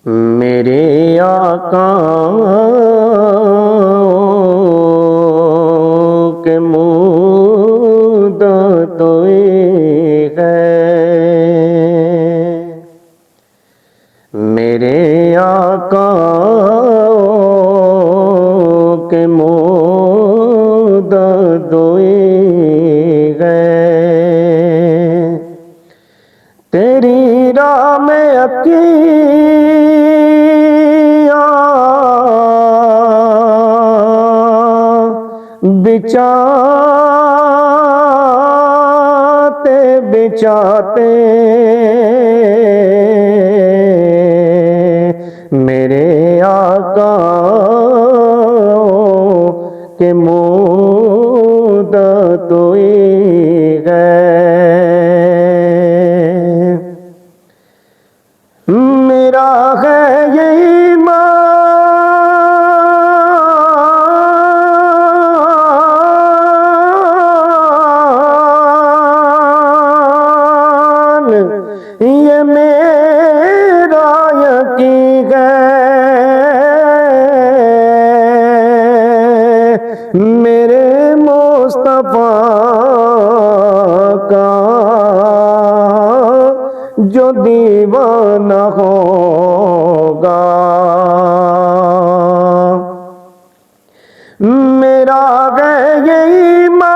میرے آقا کے مدت ہے، میرے آقا کے مدت ہے، تیری راہ میں بچاتے بچاتے میرے آقا کے مدت ہے، میرا ہے یہ ایمان، یہ میرا یقین ہے، میرے مصطفیٰ کا جو دیوانہ ہوگا، میرا ہے یہ ایمان،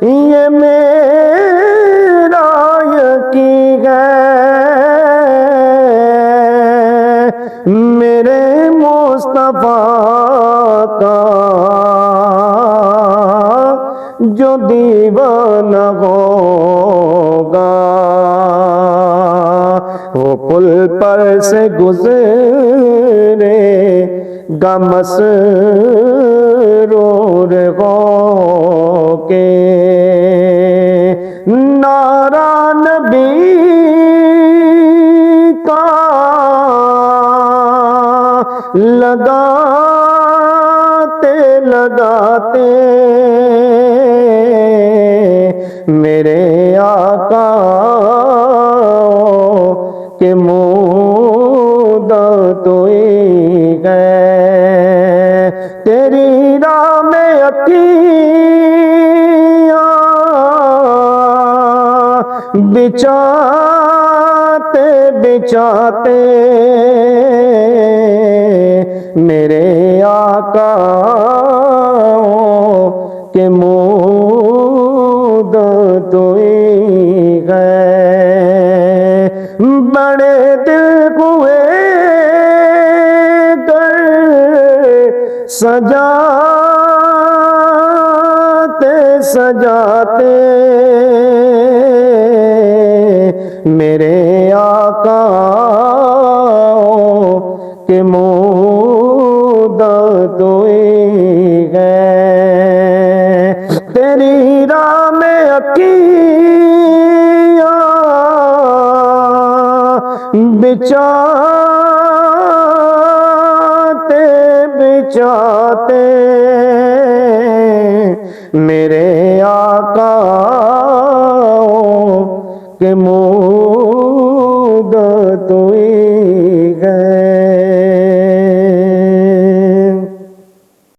یہ میرا یقین ہے، میرے مصطفیٰ کا جو دیوانہ ہوگا، وہ پل پر سے گزرے گا مسرور ہو کے، نعرہ نبی کا لگاتے لگاتے میرے آقا کے مدت ہے، تیری راہ میں بچاتے بچاتے میرے آقا کے مدت ہے، بڑے دل ہوئے گر سجاتے سجاتے میرے آقا کے مدت ہے، تیری راہ میں بچاتے بچاتے میرے